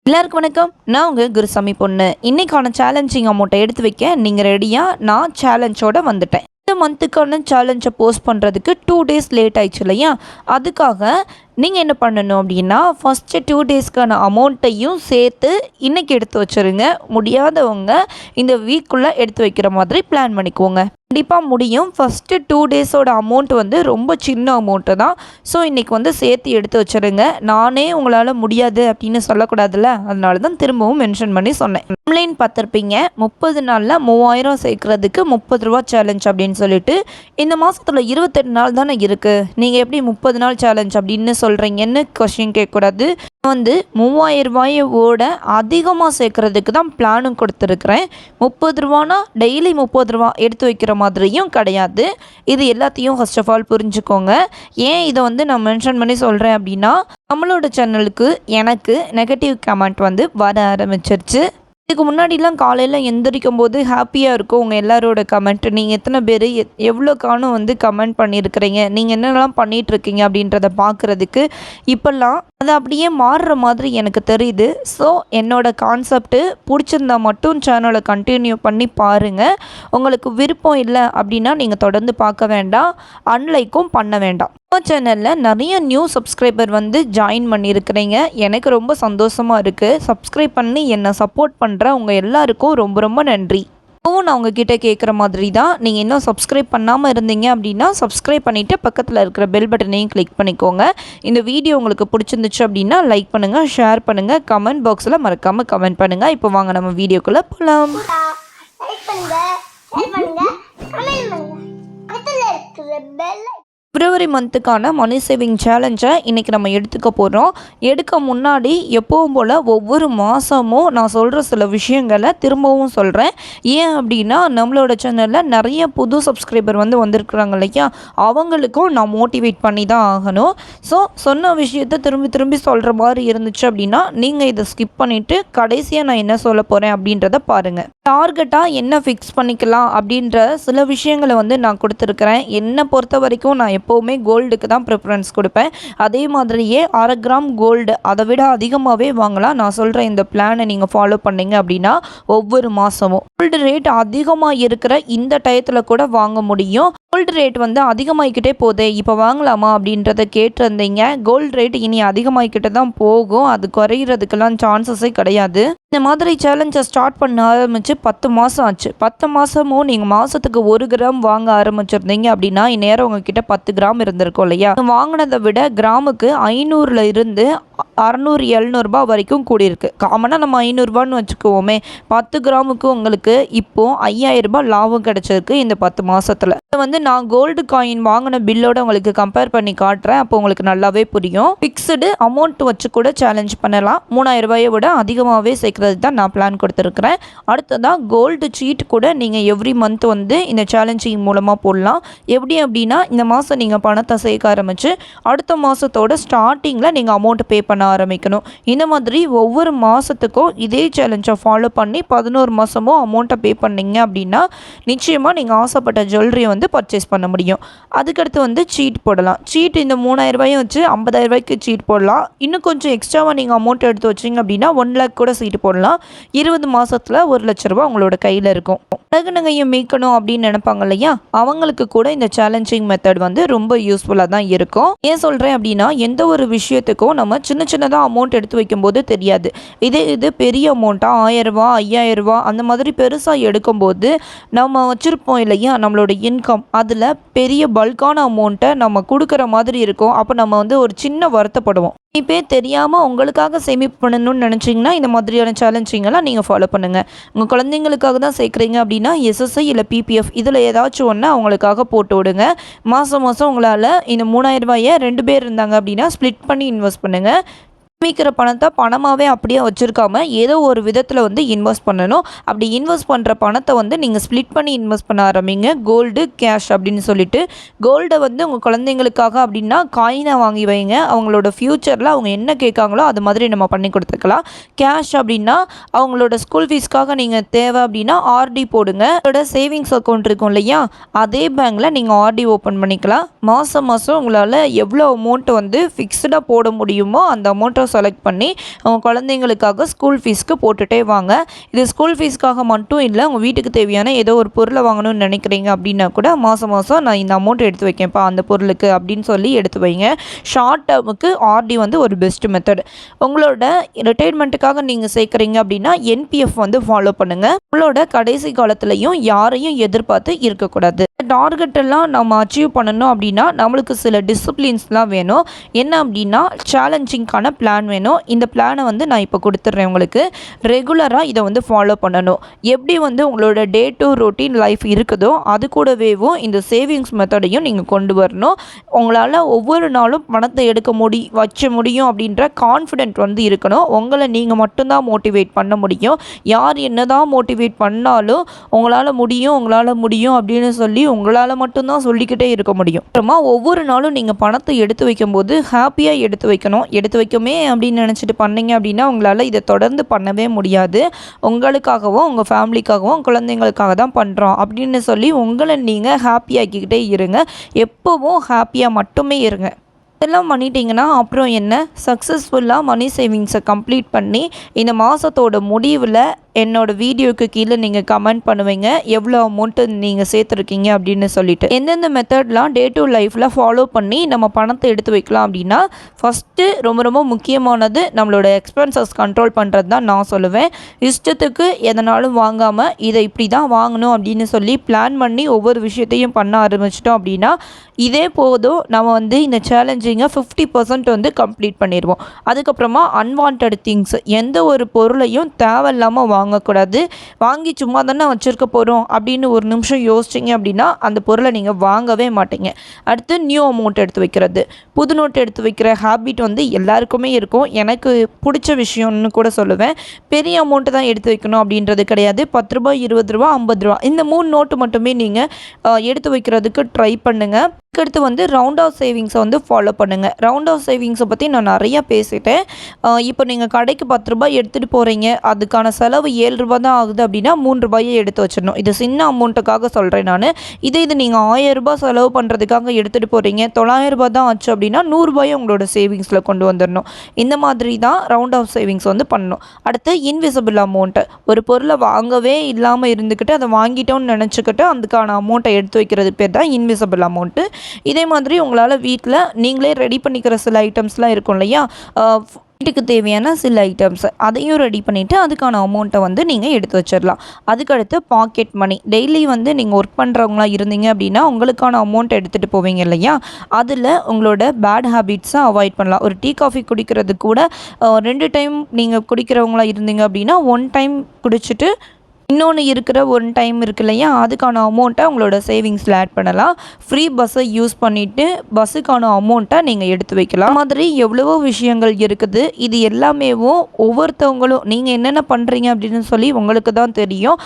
எல்லாருக்கும் வணக்கம். நான் உங்கள் குருசாமி பொண்ணு. இன்னைக்கான சேலஞ்சிங் அமௌண்ட்டை எடுத்து வைக்க நீங்கள் ரெடியாக? நான் சேலஞ்சோட வந்துட்டேன். இந்த மந்த்துக்கான சேலஞ்சை போஸ்ட் பண்ணுறதுக்கு 2 டேஸ் லேட் ஆயிடுச்சு இல்லையா? அதுக்காக நீங்கள் என்ன பண்ணணும் அப்படின்னா, ஃபஸ்ட்டு 2 டேஸ்க்கான அமௌண்ட்டையும் சேர்த்து இன்றைக்கி எடுத்து வச்சுருங்க. முடியாதவங்க இந்த வீக்குள்ளே எடுத்து வைக்கிற மாதிரி பிளான் பண்ணிக்குவோங்க. கண்டிப்பாக முடியும். ஃபஸ்ட்டு 2 டேஸோட அமௌண்ட் வந்து ரொம்ப சின்ன அமௌண்ட்டு தான். ஸோ இன்றைக்கி சேர்த்து எடுத்து வச்சுருங்க. நானே உங்களால் முடியாது அப்படின்னு சொல்லக்கூடாதுல்ல, அதனால தான் திரும்பவும் மென்ஷன் பண்ணி சொன்னேன். ஆன்லைன் பார்த்துருப்பீங்க, 30 நாளில் 3000 சேர்க்குறதுக்கு 30 ரூபா சேலஞ்ச் அப்படின்னு சொல்லிட்டு. இந்த மாதத்தில் 28 நாள் தானே இருக்குது. நீங்கள் எப்படி 30 நாள் சேலஞ்ச் அப்படின்னு சொல்கிறீங்கன்னு கொஸ்டின் கேட்கக்கூடாது. 3000 ரூபாயோட அதிகமாக சேர்க்குறதுக்கு தான் பிளானும் கொடுத்துருக்குறேன். 30 ரூபானா டெய்லி 30 ரூபா எடுத்து வைக்கிற மாதிரியும் கிடையாது. இது எல்லாத்தையும் ஃபர்ஸ்ட் ஆஃப் ஆல் புரிஞ்சுக்கோங்க. ஏன் இதை நான் மென்ஷன் பண்ணி சொல்கிறேன் அப்படின்னா, நம்மளோட சேனலுக்கு எனக்கு நெகட்டிவ் கமெண்ட் வர ஆரம்பிச்சிருச்சு. இதுக்கு முன்னாடிலாம் காலையில் எந்திரிக்கும் போது ஹாப்பியாக இருக்கும் உங்கள் எல்லாரோட கமெண்ட். நீங்கள் எத்தனை பேர் எவ்வளோக்கானும் கமெண்ட் பண்ணியிருக்கிறீங்க, நீங்கள் என்னென்னலாம் பண்ணிகிட்ருக்கீங்க அப்படின்றத பார்க்குறதுக்கு. இப்போல்லாம் அது அப்படியே மாறுற மாதிரி எனக்கு தெரியுது. ஸோ என்னோடய கான்செப்ட்டு பிடிச்சிருந்தா மட்டும் சேனலை கண்டினியூ பண்ணி பாருங்கள். உங்களுக்கு விருப்பம் இல்லை அப்படின்னா நீங்கள் தொடர்ந்து பார்க்க வேண்டாம், அன்லைக்கும் பண்ண வேண்டாம். நம்ம சேனலில் நிறைய நியூ சப்ஸ்கிரைபர் ஜாயின் பண்ணியிருக்கிறீங்க. எனக்கு ரொம்ப சந்தோஷமாக இருக்குது. சப்ஸ்கிரைப் பண்ணி என்னை சப்போர்ட் பண்ணுற உங்கள் எல்லாருக்கும் ரொம்ப ரொம்ப நன்றி. இப்போவும் நான் உங்ககிட்ட கேட்குற மாதிரி தான், நீங்கள் இன்னும் சப்ஸ்கிரைப் பண்ணாமல் இருந்தீங்க அப்படின்னா சப்ஸ்கிரைப் பண்ணிவிட்டு பக்கத்தில் இருக்கிற பெல் பட்டனையும் கிளிக் பண்ணிக்கோங்க. இந்த வீடியோ உங்களுக்கு பிடிச்சிருந்துச்சு அப்படின்னா லைக் பண்ணுங்கள், ஷேர் பண்ணுங்கள், கமெண்ட் பாக்ஸில் மறக்காமல் கமெண்ட் பண்ணுங்கள். இப்போ வாங்க நம்ம வீடியோக்குள்ளே போகலாம். பிப்ரவரி மந்த்துக்கான மணி சேவிங் சேலஞ்சை இன்றைக்கி நம்ம எடுத்துக்க போகிறோம். எடுக்க முன்னாடி எப்பவும் போல் ஒவ்வொரு மாதமும் நான் சொல்கிற சில விஷயங்களை திரும்பவும் சொல்கிறேன். ஏன் அப்படின்னா, நம்மளோட சேனலில் நிறைய புது சப்ஸ்கிரைபர் வந்திருக்குறாங்க இல்லையா, அவங்களுக்கும் நான் மோட்டிவேட் பண்ணி தான் ஆகணும். ஸோ சொன்ன விஷயத்தை திரும்பி திரும்பி சொல்கிற மாதிரி இருந்துச்சு அப்படின்னா நீங்கள் இதை ஸ்கிப் பண்ணிவிட்டு கடைசியாக நான் என்ன சொல்ல போகிறேன் அப்படின்றத பாருங்கள். டார்கெட்டாக என்ன ஃபிக்ஸ் பண்ணிக்கலாம் அப்படின்ற சில விஷயங்களை நான் கொடுத்துருக்குறேன். என்னை பொறுத்த வரைக்கும் நான் எப்போவுமே கோல்டுக்கு தான் ப்ரிஃபரன்ஸ் கொடுப்பேன். அதே மாதிரியே 1/2 கிராம் கோல்டு அதை விட அதிகமாகவே வாங்கலாம். நான் சொல்கிற இந்த பிளானை நீங்கள் ஃபாலோ பண்ணிங்க அப்படின்னா ஒவ்வொரு மாதமும் கோல்டு ரேட் அதிகமாக இருக்கிற இந்த டயத்தில் கூட வாங்க முடியும். கோல்டு ரேட் அதிகமாகிக்கிட்டே போதே, இப்போ வாங்கலாமா அப்படின்றத கேட்டிருந்தீங்க. கோல்டு ரேட் இனி அதிகமாகிக்கிட்டு தான் போகும், அது குறையிறதுக்கெல்லாம் சான்சஸே கிடையாது. இந்த மாதிரி சேலஞ்சை ஸ்டார்ட் பண்ண ஆரம்பித்து 10 மாதம் ஆச்சு. 10 மாதமும் நீங்கள் மாதத்துக்கு 1 கிராம் வாங்க ஆரம்பிச்சிருந்தீங்க அப்படின்னா இந்நேரம் உங்ககிட்ட 10 கிராம் இருந்திருக்கும் இல்லையா? வாங்கினதை விட கிராமுக்கு 500 இருந்து 600-700 ரூபாய் வரைக்கும் கூடியிருக்கு. காமனாக நம்ம 500 ரூபான்னு வச்சுக்குவோமே, 10 கிராமுக்கு உங்களுக்கு இப்போது 5000 ரூபாய் லாபம் கிடச்சிருக்கு இந்த 10 மாதத்தில். நான் கோல்டு காயின் வாங்கின பில்லோட உங்களுக்கு கம்பேர் பண்ணி காட்டுறேன், அப்போ உங்களுக்கு நல்லாவே புரியும். ஃபிக்ஸ்டு அமௌண்ட் வச்சு கூட சேலஞ்ச் பண்ணலாம். 3000 ரூபாயை விட அதிகமாகவே சேர்க்கறது தான் நான் பிளான் கொடுத்துருக்குறேன். அடுத்ததான் கோல்டு சீட் கூட நீங்கள் எவ்ரி மந்த் இந்த சேலஞ்சிங் மூலமாக போடலாம். எப்படி அப்படின்னா, இந்த மாதம் நீங்கள் பணத்தை சேர்க்க ஆரம்பித்து அடுத்த மாதத்தோட ஸ்டார்டிங்கில் நீங்கள் அமௌண்ட் பே பண்ண ஆரம்பிக்கணும். இந்த மாதிரி ஒவ்வொரு மாதத்துக்கும் இதே சேலஞ்சை ஃபாலோ பண்ணி 11 மாதமும் அமௌண்ட்டை பே பண்ணிங்க அப்படின்னா நிச்சயமாக நீங்கள் ஆசைப்பட்ட ஜுவல்லரியை பர்ச்சேஸ் பண்ண முடியும். அதுக்கடுத்து சீட் போடலாம். சீட் இந்த 3000 ரூபாயும் வச்சு 50,000 ரூபாய்க்கு சீட் போடலாம். இன்னும் கொஞ்சம் எக்ஸ்ட்ராவாக நீங்கள் அமௌண்ட் எடுத்து வச்சிங்க அப்படின்னா 1 லேக் கூட சீட் போடலாம். 20 மாதத்தில் 1 லட்ச ரூபா உங்களோட கையில் இருக்கும். அழகு நகையை மீட்கணும் அப்படின்னு நினைப்பாங்க இல்லையா, அவங்களுக்கு கூட இந்த சேலஞ்சிங் மெத்தட் ரொம்ப யூஸ்ஃபுல்லாக தான் இருக்கும். ஏன் சொல்கிறேன் அப்படின்னா, எந்த ஒரு விஷயத்துக்கும் நம்ம சின்ன சின்னதாக அமௌண்ட் எடுத்து வைக்கும்போது தெரியாது. இது பெரிய அமௌண்ட்டாக 1000 ரூபா 5000 ரூபா அந்த மாதிரி பெருசாக எடுக்கும்போது நம்ம வச்சுருப்போம் இல்லையா நம்மளோட இன்கம், அதில் பெரிய பல்கான அமௌண்ட்டை நம்ம கொடுக்குற மாதிரி இருக்கும். அப்போ நம்ம ஒரு சின்ன வருத்தப்படுவோம். இப்போ தெரியாமல் உங்களுக்காக சேமிப்பு பண்ணணும்னு நினச்சிங்கன்னா இந்த மாதிரியான சேலஞ்சிங்கெல்லாம் நீங்கள் ஃபாலோ பண்ணுங்கள். உங்கள் குழந்தைங்களுக்காக தான் சேர்க்குறீங்க அப்படின்னா எஸ்எஸ்ஐ இல்லை பிபிஎஃப் இதில் ஏதாச்சும் ஒன்று அவங்களுக்காக போட்டு விடுங்க. மாதம் உங்களால் இந்த 3000 ரூபாயை 2 பேர் இருந்தாங்க அப்படின்னா ஸ்ப்ளிட் பண்ணி இன்வெஸ்ட் பண்ணுங்கள். சேமிக்கிற பணத்தை பணமாகவே அப்படியே வச்சுருக்காம ஏதோ ஒரு விதத்தில் இன்வெஸ்ட் பண்ணணும். அப்படி இன்வெஸ்ட் பண்ணுற பணத்தை நீங்கள் ஸ்ப்ளிட் பண்ணி இன்வெஸ்ட் பண்ண ஆரம்பிங்க. கோல்டு கேஷ் அப்படின்னு சொல்லிட்டு கோல்டை உங்கள் குழந்தைங்களுக்காக அப்படின்னா காயினை வாங்கி வைங்க. அவங்களோட ஃப்யூச்சரில் அவங்க என்ன கேட்காங்களோ அது மாதிரி நம்ம பண்ணி கொடுத்துக்கலாம். கேஷ் அப்படின்னா அவங்களோட ஸ்கூல் ஃபீஸ்க்காக நீங்கள் தேவை அப்படின்னா ஆர்டி போடுங்க. அதோட சேவிங்ஸ் அக்கௌண்ட் இருக்கும் இல்லையா, அதே பேங்க்கில் நீங்கள் ஆர்டி ஓப்பன் பண்ணிக்கலாம். மாதம் உங்களால் எவ்வளோ அமௌண்ட்டை ஃபிக்ஸ்டாக போட முடியுமோ அந்த அமௌண்ட்டை செலக்ட் பண்ணி உங்கள் குழந்தைங்களுக்காக ஸ்கூல் ஃபீஸ்க்கு போட்டுகிட்டே வாங்க. இது ஸ்கூல் ஃபீஸ்க்காக மட்டும் இல்லை, உங்கள் வீட்டுக்கு தேவையான ஏதோ ஒரு பொருளை வாங்கணும்னு நினைக்கிறீங்க அப்படின்னா கூட மாதம் நான் இந்த அமௌண்ட் எடுத்து வைக்கேன்ப்பா அந்த பொருளுக்கு அப்படின்னு சொல்லி எடுத்து வைங்க. ஷார்ட் டேர்முக்கு ஆர்டி வந்து ஒரு பெஸ்ட் மெத்தட். உங்களோட ரிட்டையர்மெண்ட்டுக்காக நீங்கள் சேர்க்குறீங்க அப்படின்னா என்பிஎஃப் வந்து ஃபாலோ பண்ணுங்கள். உங்களோட கடைசி காலத்துலையும் யாரையும் எதிர்பார்த்து இருக்கக்கூடாது. டார்கெட் எல்லாம் நம்ம அச்சீவ் பண்ணணும் அப்படின்னா நம்மளுக்கு சில டிசிப்ளின்ஸ்லாம் வேணும். என்ன அப்படின்னா சேலஞ்சிங்கான பிளான் வேணும். இந்த பிளானை வந்து நான் இப்போ கொடுத்துட்றேன் உங்களுக்கு. ரெகுலராக இதை வந்து ஃபாலோ பண்ணணும். எப்படி வந்து உங்களோட டே டு ரொட்டீன் லைஃப் இருக்குதோ அது கூடவேவும் இந்த சேவிங்ஸ் மெத்தடையும் நீங்கள் கொண்டு வரணும். உங்களால் ஒவ்வொரு நாளும் பணத்தை எடுக்க வச்ச முடியும் அப்படின்ற கான்ஃபிடென்ட் வந்து இருக்கணும். உங்களை நீங்கள் மட்டும்தான் மோட்டிவேட் பண்ண முடியும். யார் என்னதான் மோட்டிவேட் பண்ணாலும் உங்களால் முடியும் அப்படின்னு சொல்லி உங்களால் மட்டும்தான் சொல்லிக்கிட்டே இருக்க முடியும். அப்புறமா ஒவ்வொரு நாளும் நீங்கள் பணத்தை எடுத்து வைக்கும்போது ஹாப்பியாக எடுத்து வைக்கணும். எடுத்து வைக்கமே அப்படின்னு நினச்சிட்டு பண்ணீங்க அப்படின்னா உங்களால் இதை தொடர்ந்து பண்ணவே முடியாது. உங்களுக்காகவும் உங்கள் ஃபேமிலிக்காகவும் குழந்தைங்களுக்காக தான் பண்ணுறோம் அப்படின்னு சொல்லி உங்களை நீங்கள் ஹாப்பியாக்கிக்கிட்டே இருங்க. எப்போவும் ஹாப்பியாக மட்டுமே இருங்க. இதெல்லாம் பண்ணிட்டீங்கன்னா அப்புறம் என்ன, சக்ஸஸ்ஃபுல்லாக மணி சேவிங்ஸை கம்ப்ளீட் பண்ணி இந்த மாதத்தோட முடிவில் என்னோடய வீடியோக்கு கீழே நீங்கள் கமெண்ட் பண்ணுவீங்க எவ்வளோ அமௌண்ட்டு நீங்கள் சேர்த்துருக்கீங்க அப்படின்னு சொல்லிட்டு. எந்தெந்த மெத்தட்லாம் டே டு லைஃப்பில் ஃபாலோ பண்ணி நம்ம பணத்தை எடுத்து வைக்கலாம் அப்படின்னா, ஃபஸ்ட்டு ரொம்ப முக்கியமானது நம்மளோட எக்ஸ்பென்சஸ் கண்ட்ரோல் பண்ணுறது தான் நான் சொல்லுவேன். இஷ்டத்துக்கு எதனாலும் வாங்காமல் இதை இப்படி தான் வாங்கணும் அப்படின்னு சொல்லி பிளான் பண்ணி ஒவ்வொரு விஷயத்தையும் பண்ண ஆரம்பிச்சிட்டோம் அப்படின்னா இதே போதும். நம்ம வந்து இந்த சேலஞ்சிங்கை 50% வந்து கம்ப்ளீட் பண்ணிடுவோம். அதுக்கப்புறமா அன்வான்ட் திங்ஸ், எந்த ஒரு பொருளையும் தேவையில்லாமல் வாங்கக்கூடாது. வாங்கி சும்மா தானே வச்சுருக்க போகிறோம் அப்படின்னு ஒரு நிமிஷம் யோசிச்சிங்க அப்படின்னா அந்த பொருளை நீங்கள் வாங்கவே மாட்டீங்க. அடுத்து நியூ அமௌண்ட் எடுத்து வைக்கிறது. புது நோட்டு எடுத்து வைக்கிற ஹேபிட் வந்து எல்லாருக்குமே இருக்கும். எனக்கு பிடிச்ச விஷயம்னு கூட சொல்லுவேன். பெரிய அமௌண்ட்டு தான் எடுத்து வைக்கணும் அப்படின்றது கிடையாது. 10 ரூபாய், 20 ரூபா, 50 ரூபா இந்த 3 நோட்டு மட்டுமே நீங்கள் எடுத்து வைக்கிறதுக்கு ட்ரை பண்ணுங்கள். அதுக்கடுத்து வந்து ரவுண்ட் ஆஃப் சேவிங்ஸை வந்து ஃபாலோ பண்ணுங்கள். ரவுண்ட் ஆஃப் சேவிங்ஸை பற்றி நான் நிறையா பேசிட்டேன். இப்போ நீங்கள் கடைக்கு 10 ரூபாய் எடுத்துகிட்டு போகிறீங்க, அதுக்கான செலவு 7 ரூபா தான் ஆகுது அப்படின்னா 3 ரூபாயை எடுத்து வச்சிடணும். இது சின்ன அமௌண்ட்டுக்காக சொல்கிறேன் நான். இது நீங்கள் 1000 ரூபாய் செலவு பண்ணுறதுக்காக எடுத்துகிட்டு போகிறீங்க, 900 ரூபாய் தான் ஆச்சு அப்படின்னா 100 ரூபாயை உங்களோட சேவிங்ஸில் கொண்டு வந்துடணும். இந்த மாதிரி தான் ரவுண்ட் ஆஃப் சேவிங்ஸ் வந்து பண்ணணும். அடுத்து இன்விசிபிள் அமௌண்ட்டு. ஒரு பொருளை வாங்கவே இல்லாமல் இருந்துக்கிட்டு அதை வாங்கிட்டோன்னு நினச்சிக்கிட்டு அதுக்கான அமௌண்ட்டை எடுத்து வைக்கிறது பேர் தான் இன்விசிபிள் அமௌண்ட்டு. இதே மாதிரி உங்களால் வீட்டில் நீங்களே ரெடி பண்ணிக்கிற சில ஐட்டம்ஸ்லாம் இருக்கும் இல்லையா, வீட்டுக்கு தேவையான சில ஐட்டம்ஸ் அதையும் ரெடி பண்ணிவிட்டு அதுக்கான அமௌண்ட்டை வந்து நீங்கள் எடுத்து வச்சிடலாம். அதுக்கடுத்து பாக்கெட் மணி. டெய்லி வந்து நீங்கள் ஒர்க் பண்ணுறவங்களா இருந்தீங்க அப்படின்னா உங்களுக்கான அமௌண்ட் எடுத்துகிட்டு போவீங்க இல்லையா, அதில் உங்களோட பேட் ஹேபிட்ஸை அவாய்ட் பண்ணலாம். ஒரு டீ காஃபி குடிக்கிறது கூட 2 டைம் நீங்கள் குடிக்கிறவங்களா இருந்தீங்க அப்படின்னா 1 டைம் குடிச்சிட்டு இன்னொன்று இருக்கிற 1 டைம் இருக்கு இல்லையா, அதுக்கான அமௌண்ட்டை உங்களோட சேவிங்ஸில் ஆட் பண்ணலாம். ஃப்ரீ பஸ்ஸை யூஸ் பண்ணிவிட்டு பஸ்ஸுக்கான அமௌண்ட்டை நீங்கள் எடுத்து வைக்கலாம். மாதிரி எவ்வளவோ விஷயங்கள் இருக்குது. இது எல்லாமேவும் ஒவ்வொருத்தவங்களும் நீங்கள் என்னென்ன பண்ணுறீங்க அப்படின்னு சொல்லி உங்களுக்கு தான் தெரியும்.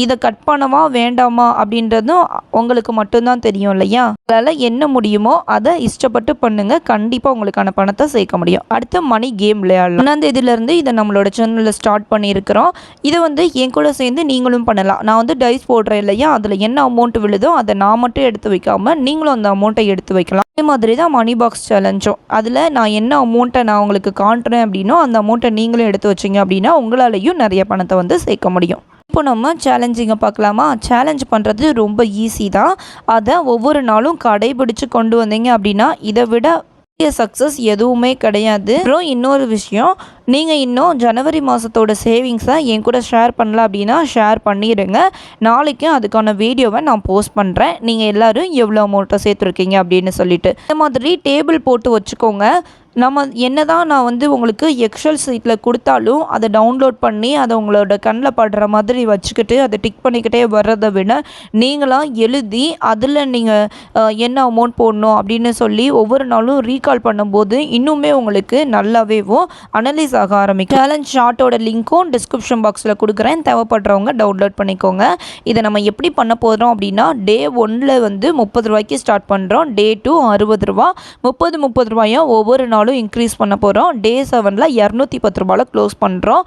இதை கட் பண்ணவா வேண்டாமா அப்படின்றதும் உங்களுக்கு மட்டும்தான் தெரியும் இல்லையா. அதனால் என்ன முடியுமோ அதை இஷ்டப்பட்டு பண்ணுங்கள். கண்டிப்பாக உங்களுக்கான பணத்தை சேர்க்க முடியும். அடுத்து மணி கேம் விளையாடலாம். 1ஆம் தேதியிலேருந்து இதை நம்மளோட சேனலில் ஸ்டார்ட் பண்ணியிருக்கிறோம். இதை வந்து என் கூட சேர்ந்து நீங்களும் பண்ணலாம். நான் வந்து டைஸ் போடுறேன் இல்லையா, அதில் என்ன அமௌண்ட் விழுதோ அதை நான் மட்டும் எடுத்து வைக்காமல் நீங்களும் அந்த அமௌண்ட்டை எடுத்து வைக்கலாம். அதே மாதிரி தான் மணி பாக்ஸ் சேலஞ்சும். அதில் நான் என்ன அமௌண்ட்டை நான் உங்களுக்கு காட்டுறேன் அப்படின்னோ அந்த அமௌண்ட்டை நீங்களும் எடுத்து வச்சிங்க அப்படின்னா உங்களாலேயும் நிறைய பணத்தை வந்து சேர்க்க முடியும். இப்போ நம்ம சேலஞ்சிங்கை பார்க்கலாமா. சேலஞ்ச் பண்ணுறது ரொம்ப ஈஸி தான். அதை ஒவ்வொரு நாளும் கடைபிடிச்சு கொண்டு வந்தீங்க அப்படின்னா இதை விட பெரிய சக்ஸஸ் எதுவுமே கிடையாது. அப்புறம் இன்னொரு விஷயம், நீங்கள் இன்னும் ஜனவரி மாதத்தோட சேவிங்ஸை என் கூட ஷேர் பண்ணல அப்படின்னா ஷேர் பண்ணிடுங்க. நாளைக்கு அதுக்கான வீடியோவை நான் போஸ்ட் பண்ணுறேன். நீங்கள் எல்லோரும் எவ்வளோ அமௌண்ட்டை சேர்த்துருக்கீங்க அப்படின்னு சொல்லிட்டு இந்த மாதிரி டேபிள் போட்டு வச்சுக்கோங்க. நம்ம என்ன தான் நான் வந்து உங்களுக்கு எக்ஸல் சீட்டில் கொடுத்தாலும் அதை டவுன்லோட் பண்ணி அதை உங்களோட கண்ணில் படுற மாதிரி வச்சுக்கிட்டு அதை டிக் பண்ணிக்கிட்டே வர்றதை விட நீங்களாம் எழுதி அதில் நீங்கள் என்ன அமௌண்ட் போடணும் அப்படின்னு சொல்லி ஒவ்வொரு நாளும் ரீகால் பண்ணும்போது இன்னுமே உங்களுக்கு நல்லாவேவும் அனலைஸ் ஆக ஆரம்பிக்கும். சேலஞ்ச் ஷார்ட்டோட லிங்க்கும் டிஸ்கிரிப்ஷன் பாக்ஸில் கொடுக்குறேன். தேவைப்படுறவங்க டவுன்லோட் பண்ணிக்கோங்க. இதை நம்ம எப்படி பண்ண போகிறோம் அப்படின்னா டே 1 வந்து 30 ரூபாய்க்கு ஸ்டார்ட் பண்ணுறோம். டே 2 60 ரூபா, 30 ரூபாயும் ஒவ்வொரு நாளும் நாளும் இன்க்ரீஸ் பண்ண போகிறோம். டே 7ல் 210 ரூபாயில் க்ளோஸ் பண்ணுறோம்.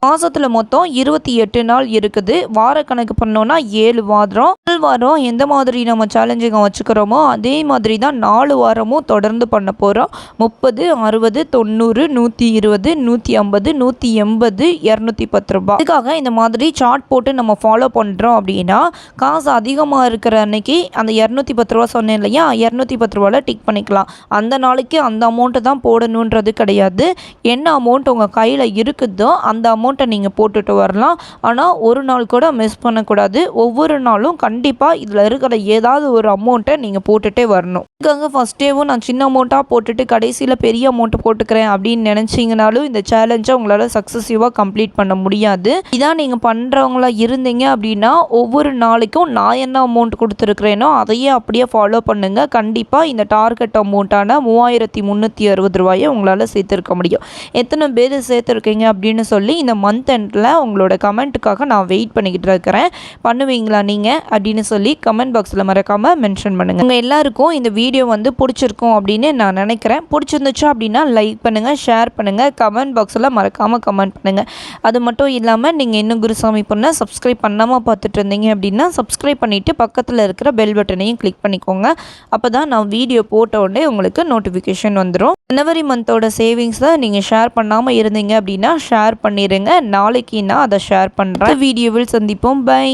மாதத்தில் மொத்தம் 28 நாள் இருக்குது. வார கணக்கு பண்ணோன்னா 7 வாரம். முதல் வாரம் எந்த மாதிரி நம்ம சேலஞ்சிங்க வச்சுக்கிறோமோ அதே மாதிரி தான் 4 வாரமும் தொடர்ந்து பண்ண போகிறோம். 30, 60, 90, 120, 150, 180, 210 ரூபாய். இதுக்காக இந்த மாதிரி சார்ட் போட்டு நம்ம ஃபாலோ பண்ணுறோம் அப்படின்னா காசு அதிகமாக இருக்கிற அன்னைக்கு அந்த 210 ரூபா சொன்னேன் இல்லையா, 210 ரூபாயில் டிக் பண்ணிக்கலாம். அந்த நாளைக்கு அந்த அமௌண்ட்டை தான் போடணுன்றது கிடையாது. என்ன அமௌண்ட் உங்கள் கையில் இருக்குதோ அந்த அமௌண்ட்டை நீங்கள் போட்டுட்டு வரலாம். ஆனால் ஒரு நாள் கூட மிஸ் பண்ணக்கூடாது. ஒவ்வொரு நாளும் கண்டிப்பாக இதில் இருக்கிற ஏதாவது ஒரு அமௌண்ட்டை நீங்கள் போட்டுகிட்டே வரணும். இதுக்காக ஃபஸ்ட் டேவும் நான் சின்ன அமௌண்ட்டாக போட்டுட்டு கடைசியில் பெரிய அமௌண்ட்டு போட்டுக்கிறேன் அப்படின்னு நினச்சிங்கனாலும் இந்த சேலஞ்சை உங்களால் சக்ஸஸிவாக கம்ப்ளீட் பண்ண முடியாது. இதான் நீங்கள் பண்ணுறவங்களா இருந்தீங்க அப்படின்னா ஒவ்வொரு நாளைக்கும் நான் என்ன அமௌண்ட் கொடுத்துருக்குறேனோ அதையே அப்படியே ஃபாலோ பண்ணுங்கள். கண்டிப்பாக இந்த டார்கெட் அமௌண்ட்டான 3360 ரூபாயை உங்களால் சேர்த்துருக்க முடியும். எத்தனை பேர் சேர்த்துருக்கீங்க அப்படின்னு சொல்லி இந்த மந்த் எண்டில் உங்களோட கமெண்ட்டுக்காக நான் வெயிட் பண்ணிக்கிட்டு இருக்கிறேன். பண்ணுவீங்களா நீங்கள் அப்படின்னு சொல்லி கமெண்ட் பாக்ஸில் மறக்காமல் மென்ஷன் பண்ணுங்கள். உங்கள் எல்லாருக்கும் இந்த வீடியோ பிடிச்சிருக்கும் அப்படின்னு நான் நினைக்கிறேன். பிடிச்சிருந்துச்சா அப்படின்னா லைக் பண்ணுங்கள், ஷேர் பண்ணுங்கள், கமெண்ட் பாக்ஸில் மறக்காமல் கமெண்ட் பண்ணுங்கள். அது மட்டும் இல்லாமல் நீங்கள் இன்னும் குருசாமி பொண்ணை சப்ஸ்கிரைப் பண்ணாமல் பார்த்துட்டு இருந்தீங்க அப்படின்னா சப்ஸ்கிரைப் பண்ணிவிட்டு பக்கத்தில் இருக்கிற பெல் பட்டனையும் கிளிக் பண்ணிக்கோங்க. அப்போ தான் நான் வீடியோ போட்ட உடனே உங்களுக்கு நோட்டிஃபிகேஷன் வந்துடும். ஜனவரி மந்தோட சேவிங்ஸை நீங்கள் ஷேர் பண்ணாமல் இருந்தீங்க அப்படின்னா ஷேர் பண்ணிடுங்க. நாளைக்கு நான் அதை ஷேர் பண்ணுறேன். வீடியோவில் சந்திப்போம். பை.